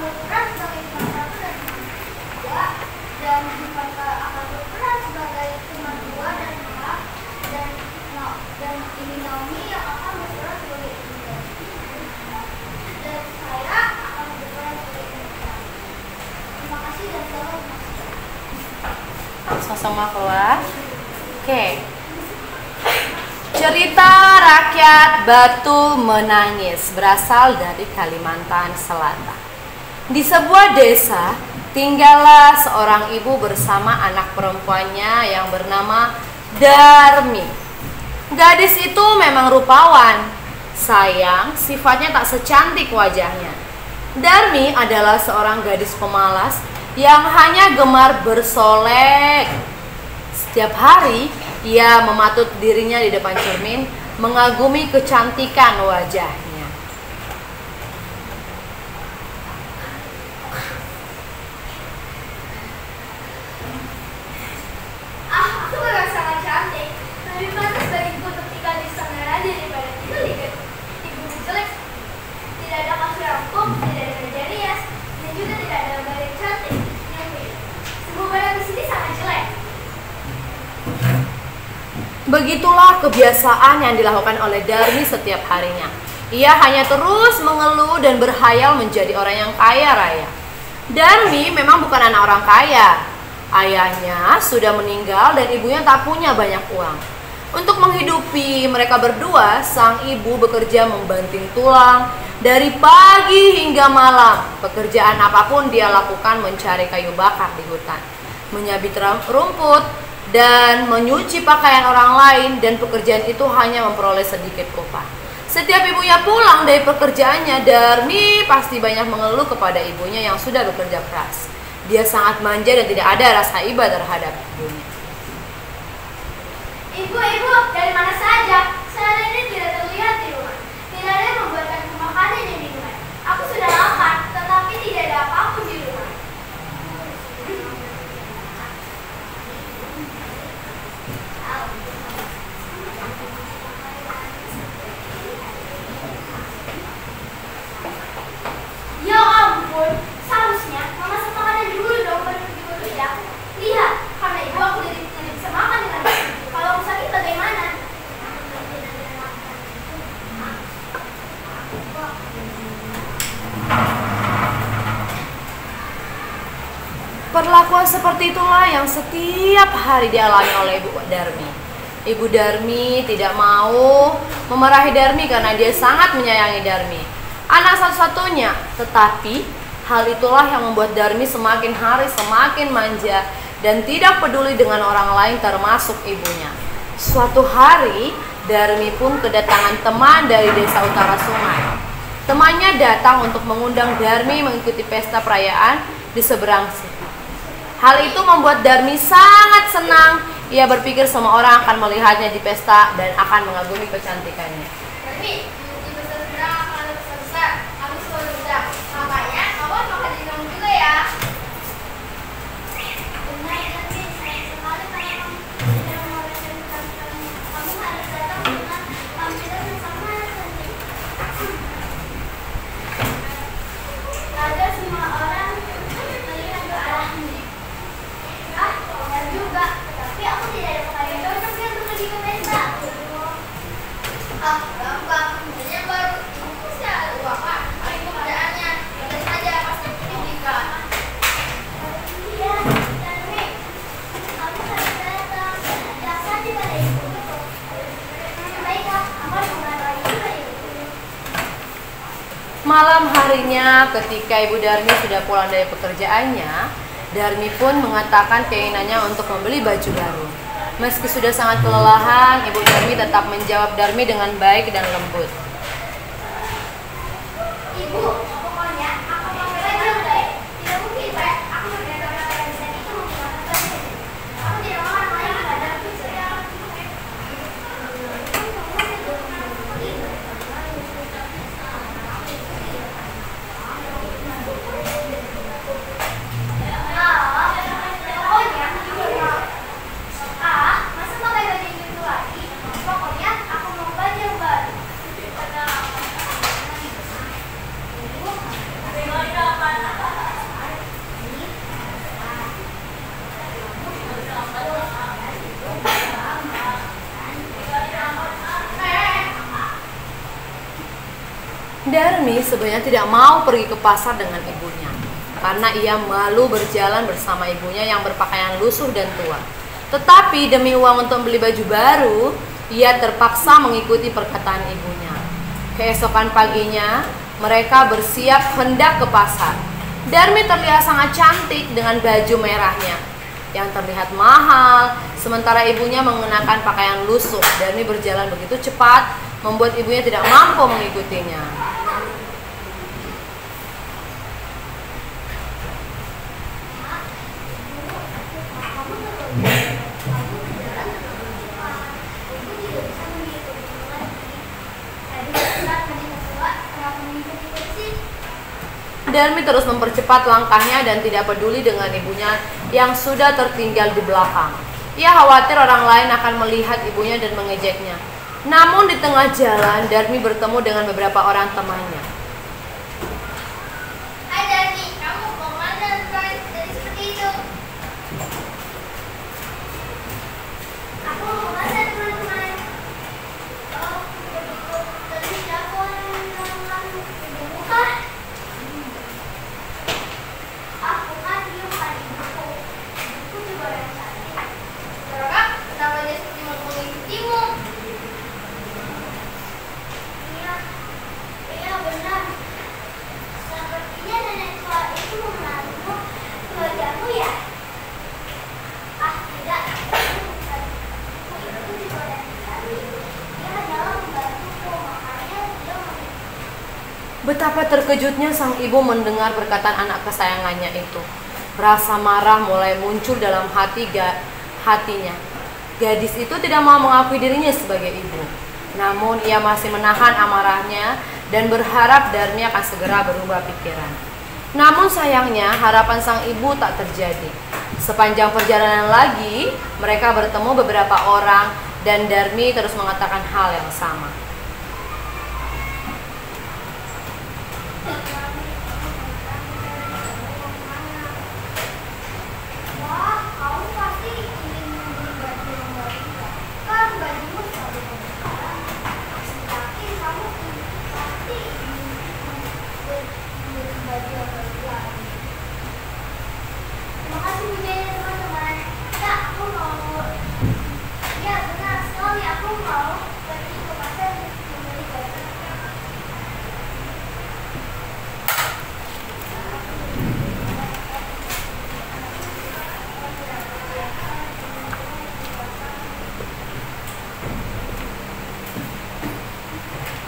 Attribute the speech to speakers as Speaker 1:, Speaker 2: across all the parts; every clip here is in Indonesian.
Speaker 1: berperan sebagai salah satu dari manusia, dan mereka akan berperan sebagai teman tua dan kakak, dan ini Naomi yang akan berperan sebagai ibu, dan saya akan berperan sebagai ibu. Terima kasih dan selamat
Speaker 2: sama-sama kelas. Oke. Cerita rakyat Batu Menangis berasal dari Kalimantan Selatan. Di sebuah desa, tinggallah seorang ibu bersama anak perempuannya yang bernama Darmi. Gadis itu memang rupawan. Sayang, sifatnya tak secantik wajahnya. Darmi adalah seorang gadis pemalas yang hanya gemar bersolek. Setiap hari, ia mematut dirinya di depan cermin, mengagumi kecantikan wajahnya.
Speaker 1: Aku memang sangat cantik. Lebih pantas bagiku untuk tinggal di sana daripada tinggal di bumi jelek. Tidak ada kasur yang empuk, tidak ada meja rias, dan juga tidak ada lembar yang cantik. Semua barang di sini sangat jelek.
Speaker 2: Begitulah kebiasaan yang dilakukan oleh Darmi setiap harinya. Ia hanya terus mengeluh dan berhayal menjadi orang yang kaya raya. Darmi memang bukan anak orang kaya. Ayahnya sudah meninggal dan ibunya tak punya banyak uang. Untuk menghidupi mereka berdua, sang ibu bekerja membanting tulang dari pagi hingga malam. Pekerjaan apapun dia lakukan, mencari kayu bakar di hutan, menyabit rumput, dan menyuci pakaian orang lain, dan pekerjaan itu hanya memperoleh sedikit upah. Setiap ibunya pulang dari pekerjaannya, Darmi pasti banyak mengeluh kepada ibunya yang sudah bekerja keras. Dia sangat manja dan tidak ada rasa iba terhadap ibunya.
Speaker 1: Ibu, dari mana saja? Saya ini tidak terlihat di rumah. Tidak ada yang membuatkan makanan dan minuman. Aku sudah lapar, tetapi tidak ada apapun di rumah. Ya ampun, seharusnya mama masak makanan dulu dong baru pergi bekerja. Lihat, karena ibu aku tidak bisa makan dengan baik. Kalau aku sakit bagaimana?
Speaker 2: Perlakuan seperti itulah yang setiap hari dialami oleh Ibu Darmi. Ibu Darmi tidak mau memarahi Darmi karena dia sangat menyayangi Darmi, anak satu-satunya. Tetapi hal itulah yang membuat Darmi semakin hari semakin manja dan tidak peduli dengan orang lain termasuk ibunya. Suatu hari, Darmi pun kedatangan teman dari desa utara sungai. Temannya datang untuk mengundang Darmi mengikuti pesta perayaan di seberang situ. Hal itu membuat Darmi sangat senang. Ia berpikir semua orang akan melihatnya di pesta dan akan mengagumi kecantikannya.
Speaker 1: Darmi, di pesta sedang akan ada pesta besar. Kami semua diundang. Makanya kamu makan di kamu juga ya. Benar, Darmi. Sayang sekali karena kamu tidak mengabaikan kecantikanmu. Kamu harus datang dengan tampilan yang sama cantik. Agar semua orang melihat ke arahmu. Benar juga. Tapi aku tidak ada pakaian cocok untuk pergi ke pesta. Gampang. Sebenarnya baru ibuku sih ada uang, Pak. Paling pekerjaannya. Biar saja pasti pendidikan. Iya, Darmi. Kamu harus datang. Dasar di pada ibu. Baiklah, aku harus mengatakan juga ibu.
Speaker 2: Malam harinya ketika Ibu Darmi sudah pulang dari pekerjaannya, Darmi pun mengatakan keinginannya untuk membeli baju baru. Meski sudah sangat kelelahan, Ibu Darmi tetap menjawab Darmi dengan baik dan lembut.
Speaker 1: Ibu, pokoknya aku pakai baju yang baik. Tidak mungkin, Pak. Aku berkata pakaian desain itu menggunakan baju. Aku tidak mau orang lain pada aku. Masa pakai baju itu lagi? Pokoknya aku mau baju yang baru.
Speaker 2: Darmi sebenarnya tidak mau pergi ke pasar dengan ibunya karena ia malu berjalan bersama ibunya yang berpakaian lusuh dan tua. Tetapi demi uang untuk beli baju baru, ia terpaksa mengikuti perkataan ibunya. Keesokan paginya, mereka bersiap hendak ke pasar. Darmi terlihat sangat cantik dengan baju merahnya yang terlihat mahal, sementara ibunya mengenakan pakaian lusuh. Darmi berjalan begitu cepat, membuat ibunya tidak mampu mengikutinya. Darmi terus mempercepat langkahnya dan tidak peduli dengan ibunya yang sudah tertinggal di belakang. Ia khawatir orang lain akan melihat ibunya dan mengejeknya. Namun di tengah jalan, Darmi bertemu dengan beberapa orang temannya.
Speaker 1: Hai Darmi, kamu mau mana dari seperti itu? Aku mau mana teman-teman? Oh, begitu. Tadi siapa yang ibumu kah? Aku kan dia bukan ibuku. Ibuku juga yang cantik. Saudara, kenapa dia seperti mau mengikutimu? Iya, iya benar. Sepertinya nenek tua itu mengenalimu ke wajahmu ya? Ah tidak, itu bukan. Itu juga yang cantik. Dia adalah membantuku, makanya dia
Speaker 2: Betapa terkejutnya sang ibu mendengar perkataan anak kesayangannya itu. Rasa marah mulai muncul dalam hatinya. Gadis itu tidak mau mengakui dirinya sebagai ibu. Namun ia masih menahan amarahnya dan berharap Darmi akan segera berubah pikiran. Namun sayangnya harapan sang ibu tak terjadi. Sepanjang perjalanan lagi, mereka bertemu beberapa orang dan Darmi terus mengatakan hal yang sama.
Speaker 1: wah, kamu pasti ingin membeli baju yang baru ya? Kan bajumu selalu berlebaran. Aku yakin kamu pasti ingin membeli baju yang baru lagi. Terima kasih bujanya teman-teman. Ya, aku mau. Ya, benar sekali. Aku mau pergi ke pasar untuk membeli baju.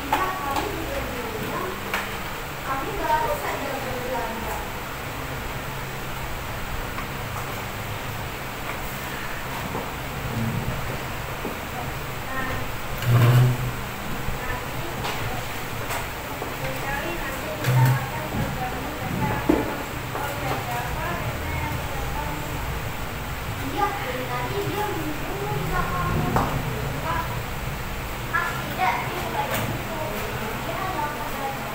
Speaker 1: Iya, kami juga bilang kami baru saja berbelanja. Iya, dari tadi dia menyuruhmu di belakangmu. Ah, tidak, dia bukan itu. Dia adalah saudaraku.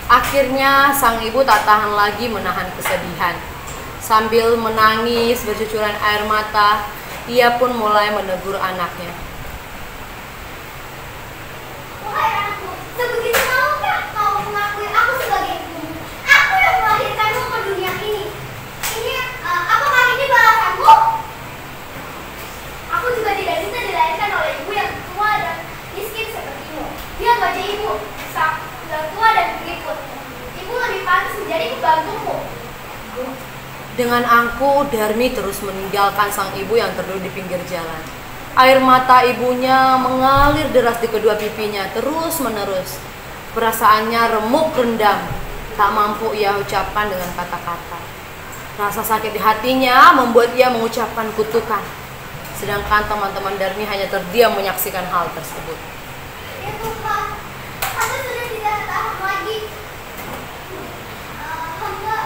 Speaker 2: Akhirnya sang ibu tak tahan lagi menahan kesedihan. Sambil menangis bercucuran air mata, ia pun mulai menegur anaknya.
Speaker 1: Wahai anakku, sebegitu maukah kau mengakui aku sebagai ibumu? Aku yang melahirkanmu ke dunia ini. Apakah ini balasanmu? Aku juga tidak bisa dilahirkan oleh ibu yang tua dan miskin sepertimu. Lihat wajah ibu, sudah tua dan keriput. Ibu lebih pantas menjadi pembantumu.
Speaker 2: Dengan angkuh, Darmi terus meninggalkan sang ibu yang terduduk di pinggir jalan. Air mata ibunya mengalir deras di kedua pipinya terus-menerus. Perasaannya remuk rendam, tak mampu ia ucapkan dengan kata-kata. Rasa sakit di hatinya membuat ia mengucapkan kutukan. Sedangkan teman-teman Darmi hanya terdiam menyaksikan hal tersebut.
Speaker 1: Ya Tuhan, hamba sudah tidak tahan lagi. Hamba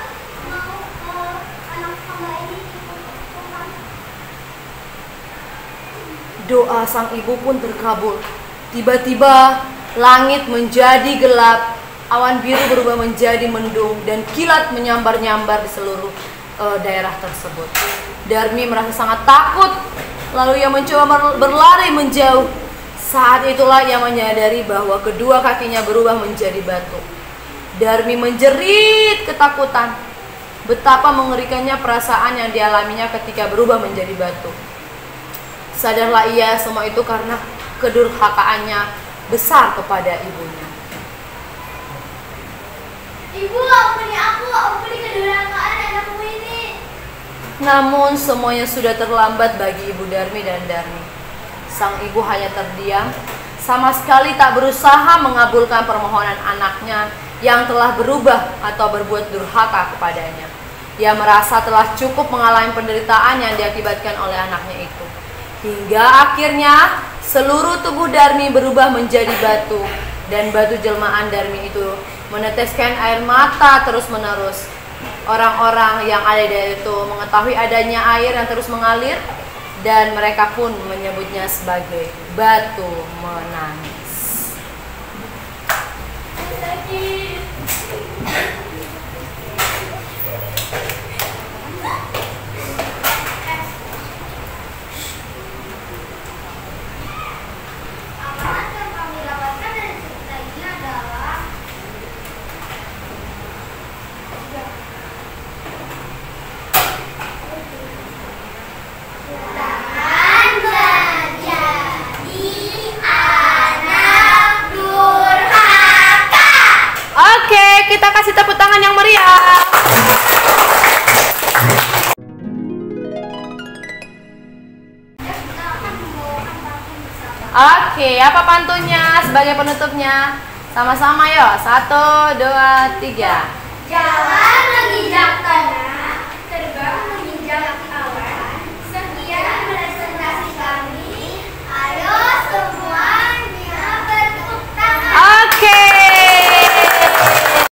Speaker 1: mau anak hamba ini Tuhan.
Speaker 2: Doa sang ibu pun terkabul. Tiba-tiba Langit menjadi gelap, awan biru berubah menjadi mendung, dan kilat menyambar-nyambar di seluruh daerah tersebut. Darmi merasa sangat takut, lalu ia mencoba berlari menjauh. Saat itulah ia menyadari bahwa kedua kakinya berubah menjadi batu. Darmi menjerit ketakutan. Betapa mengerikannya perasaan yang dialaminya ketika berubah menjadi batu. Sadarlah ia semua itu karena kedurhakaannya besar kepada ibunya.
Speaker 1: Ibu, ampuni aku, ampuni kedurhakaan anakku ini.
Speaker 2: Namun semuanya sudah terlambat bagi Ibu Darmi dan Darmi. Sang ibu hanya terdiam, sama sekali tak berusaha mengabulkan permohonan anaknya yang telah berubah atau berbuat durhaka kepadanya. Ia merasa telah cukup mengalami penderitaan yang diakibatkan oleh anaknya itu. Hingga akhirnya seluruh tubuh Darmi berubah menjadi batu, dan batu jelmaan Darmi itu meneteskan air mata terus-menerus. Orang-orang yang ada di itu mengetahui adanya air yang terus mengalir, dan mereka pun menyebutnya sebagai batu menangis.
Speaker 1: Amanat yang kami dapatkan dari cerita ini adalah jangan menjadi anak durhaka.
Speaker 2: Oke, kita kasih tepuk tangan yang meriah.
Speaker 1: Kita akan membawakan pantun bersama.
Speaker 2: Oke, apa pantunnya sebagai penutupnya? Sama-sama yuk, 1, 2, 3.
Speaker 1: Jangan